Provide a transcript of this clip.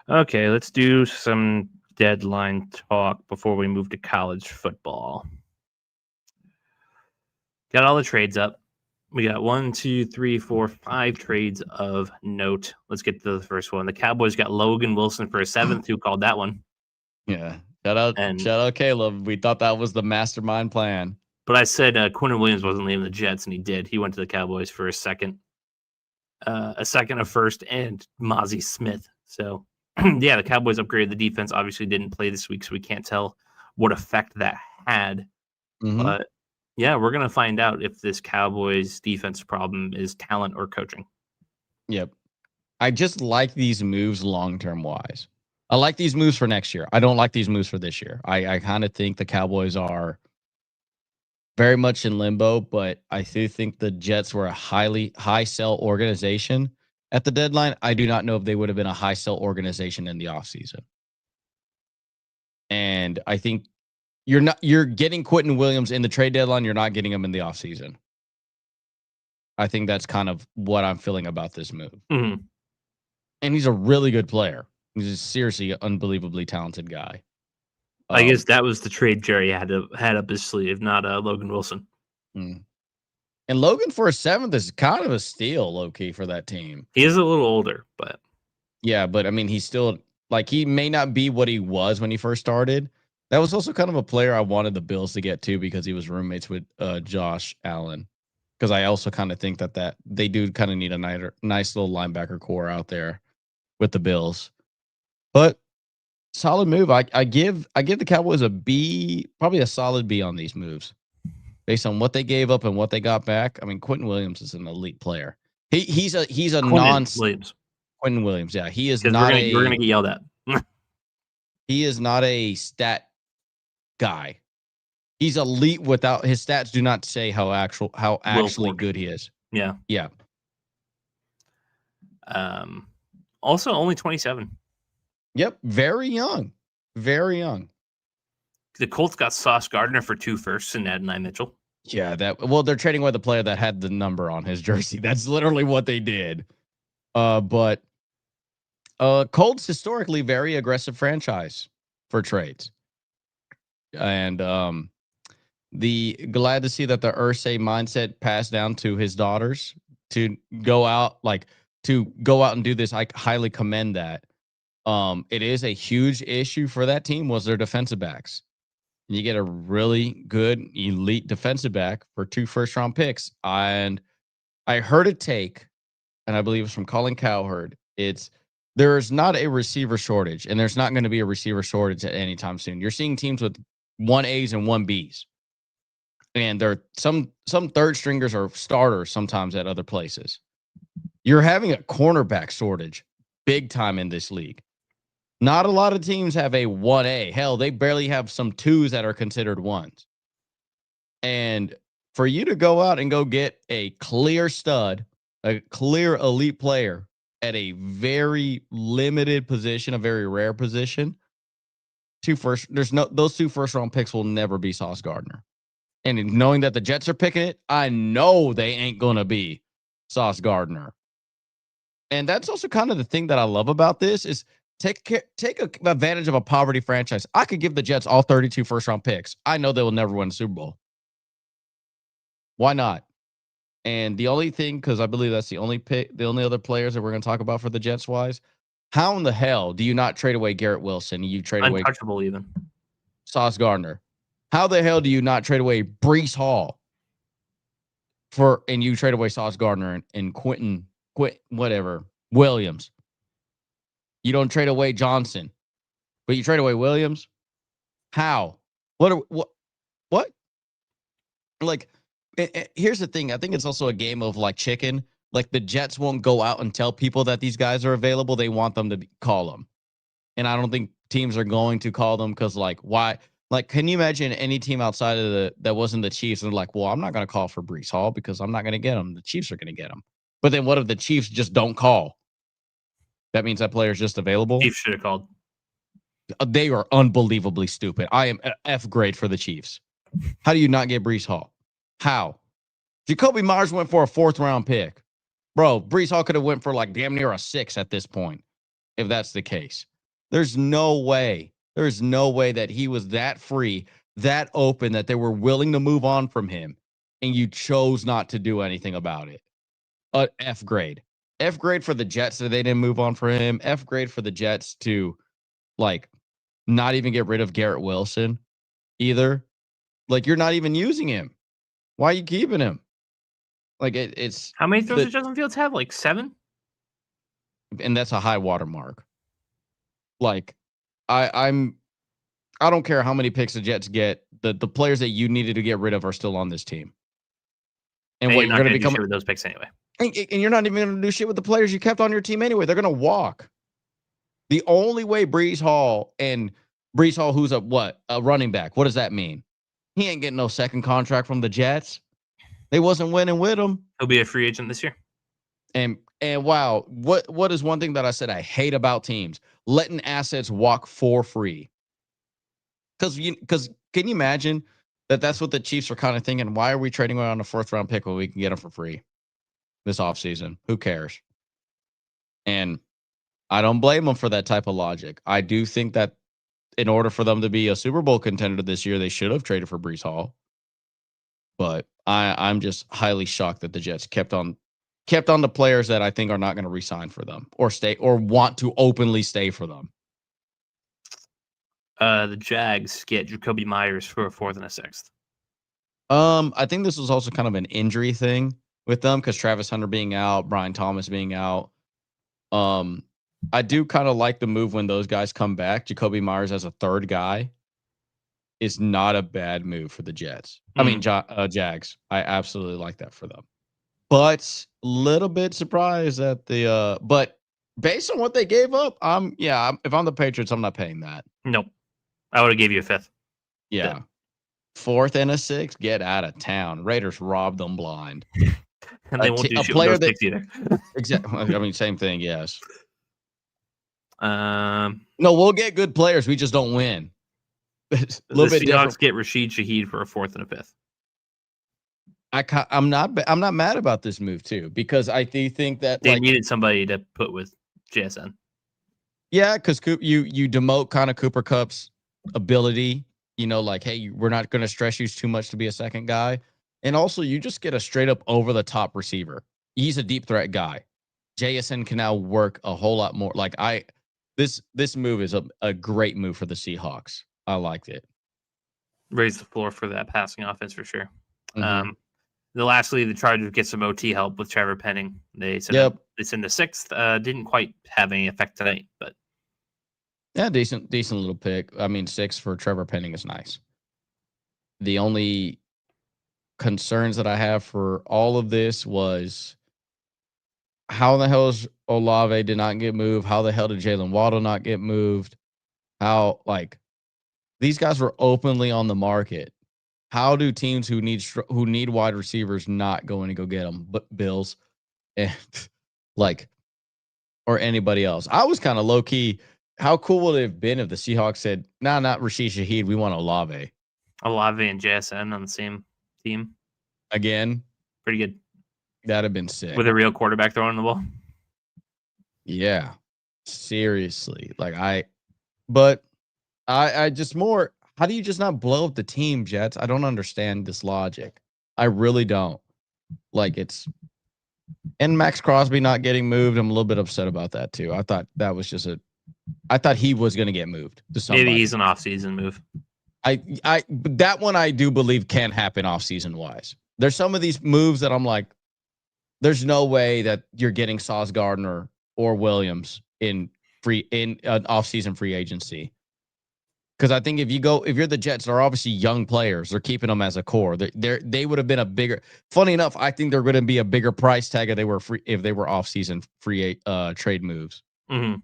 Okay, let's do some deadline talk before we move to college football. Got all the trades up. We got 1, 2, 3, 4, 5 trades of note. Let's get to the first one. The Cowboys got Logan Wilson for a 7th. Who called that one? Yeah. Shout out, Caleb. We thought that was the mastermind plan. But I said Quinnen Williams wasn't leaving the Jets, and he did. He went to the Cowboys for a second, a first, and Mozzie Smith. So, yeah, the Cowboys upgraded the defense. Obviously, didn't play this week, so we can't tell what effect that had. Mm-hmm. But yeah, we're gonna find out if this Cowboys defense problem is talent or coaching. Yep. I just like these moves long-term wise. I like these moves for next year. I don't like these moves for this year. I kind of think the Cowboys are very much in limbo, but I do think the Jets were a high sell organization at the deadline. I do not know if they would have been a high sell organization in the offseason. And I think you're getting Quinnen Williams in the trade deadline. You're not getting him in the offseason. I think that's kind of what I'm feeling about this move. Mm-hmm. And he's a really good player. He's a seriously unbelievably talented guy. I guess that was the trade Jerry had up his sleeve, not Logan Wilson. And Logan for a 7th is kind of a steal, low key, for that team. He is a little older, but yeah, but I mean, he's still like he may not be what he was when he first started. That was also kind of a player I wanted the Bills to get to because he was roommates with Josh Allen. Because I also kind of think that they do kind of need a nice little linebacker core out there with the Bills. But solid move. I give the Cowboys a B, probably a solid B on these moves, based on what they gave up and what they got back. I mean, Quinnen Williams is an elite player. He's a Williams. Quinnen Williams, yeah, he is not we're gonna get yelled at. He is not a stat guy. He's elite without his stats. Do not say how actually good he is. Yeah. Also, only 27. Yep, very young. Very young. The Colts got Sauce Gardner for 2 firsts and Adonai Mitchell. Yeah, they're trading with the player that had the number on his jersey. That's literally what they did. But Colts historically very aggressive franchise for trades. And glad to see that the Irsay mindset passed down to his daughters to go out and do this. I highly commend that. It is a huge issue for that team was their defensive backs. You get a really good elite defensive back for 2 first-round picks. And I heard a take, and I believe it's from Colin Cowherd. There's not a receiver shortage, and there's not going to be a receiver shortage at any time soon. You're seeing teams with 1As and 1Bs. And there are some third stringers or starters sometimes at other places. You're having a cornerback shortage big time in this league. Not a lot of teams have a 1A. Hell, they barely have some 2s that are considered 1s. And for you to go out and go get a clear stud, a clear elite player at a very limited position, a very rare position, those 2 first-round picks will never be Sauce Gardner. And knowing that the Jets are picking it, I know they ain't going to be Sauce Gardner. And that's also kind of the thing that I love about this is take advantage of a poverty franchise. I could give the Jets all 32 first-round picks. I know they will never win a Super Bowl. Why not? And the only thing, because I believe that's the only other players that we're going to talk about for the Jets-wise, how in the hell do you not trade away Garrett Wilson? You trade away untouchable even Sauce Gardner. How the hell do you not trade away Breece Hall and you trade away Sauce Gardner and Quentin Williams? You don't trade away Johnson, but you trade away Williams. How? What? Like, here's the thing. I think it's also a game of like chicken. Like the Jets won't go out and tell people that these guys are available. They want them to call them. And I don't think teams are going to call them because like, why? Like, can you imagine any team outside of that wasn't the Chiefs and like, well, I'm not going to call for Breece Hall because I'm not going to get him. The Chiefs are going to get him. But then what if the Chiefs just don't call? That means that player's just available. Chiefs should have called. They are unbelievably stupid. I am F grade for the Chiefs. How do you not get Breece Hall? How? Jacoby Myers went for a 4th-round pick. Bro, Breece Hall could have went for like damn near a 6 at this point, if that's the case. There's no way. There's no way that he was that free, that open, that they were willing to move on from him, and you chose not to do anything about it. F grade. F grade for the Jets that they didn't move on for him. F grade for the Jets to, like, not even get rid of Garrett Wilson either. Like, you're not even using him. Why are you keeping him? Like, it's How many throws did Justin Fields have? Like 7? And that's a high watermark. Like, I don't care how many picks the Jets get. The players that you needed to get rid of are still on this team. And what you're going to become with those picks anyway. And you're not even going to do shit with the players you kept on your team anyway. They're going to walk. The only way Breece Hall, who's a running back. What does that mean? He ain't getting no second contract from the Jets. They wasn't winning with him. He'll be a free agent this year. And wow, what is one thing that I said I hate about teams? Letting assets walk for free. Because can you imagine that's what the Chiefs are kind of thinking? Why are we trading on a 4th round pick when we can get them for free this offseason? Who cares? And I don't blame them for that type of logic. I do think that in order for them to be a Super Bowl contender this year, they should have traded for Breece Hall. But I'm just highly shocked that the Jets kept on the players that I think are not going to re-sign for them or stay or want to openly stay for them. The Jags get Jacoby Myers for a 4th and a 6th. I think this was also kind of an injury thing with them because Travis Hunter being out, Brian Thomas being out. I do kind of like the move when those guys come back. Jacoby Myers as a 3rd guy is not a bad move for the Jets. I mean, Jags. I absolutely like that for them. But a little bit surprised at the but based on what they gave up, if I'm the Patriots, I'm not paying that. Nope. I would have gave you a 5th. Yeah. 4th and a 6th, get out of town. Raiders robbed them blind. And they won't do shit with those picks either. Exactly. I mean, same thing, yes. No, we'll get good players. We just don't win. The Seahawks get Rashid Shaheed for a 4th and a 5th. I'm not mad about this move too because I do think that they needed somebody to put with JSN. Yeah, because you demote kind of Cooper Kupp's ability. Like, hey, we're not going to stress you too much to be a second guy, and also you just get a straight up over the top receiver. He's a deep threat guy. JSN can now work a whole lot more. Like this move is a great move for the Seahawks. I liked it. Raise the floor for that passing offense for sure. Mm-hmm. Lastly, the Chargers get some OT help with Trevor Penning. They said it's in the 6th. Didn't quite have any effect tonight, but yeah, decent little pick. I mean, 6 for Trevor Penning is nice. The only concerns that I have for all of this was how the hell is Olave did not get moved? How the hell did Jalen Waddle not get moved? How, like, these guys were openly on the market. How do teams who need wide receivers not go in and go get them? But Bills and or anybody else. I was kind of low key. How cool would it have been if the Seahawks said, "Nah, not Rashid Shaheed. We want Olave." Olave and JSN on the same team again. Pretty good. That'd have been sick with a real quarterback throwing the ball. Yeah, seriously. I just more. How do you just not blow up the team, Jets? I don't understand this logic. I really don't. And Max Crosby not getting moved. I'm a little bit upset about that too. I thought that was I thought he was going to get moved to somebody. Maybe he's an off-season move. That one I do believe can happen off-season wise. There's some of these moves that I'm like, there's no way that you're getting Sauce Gardner or Williams in an off-season free agency. Because I think if you're the Jets, they're obviously young players. They're keeping them as a core. They would have been a bigger. Funny enough, I think they're going to be a bigger price tag if they were off-season free trade moves. Mm-hmm.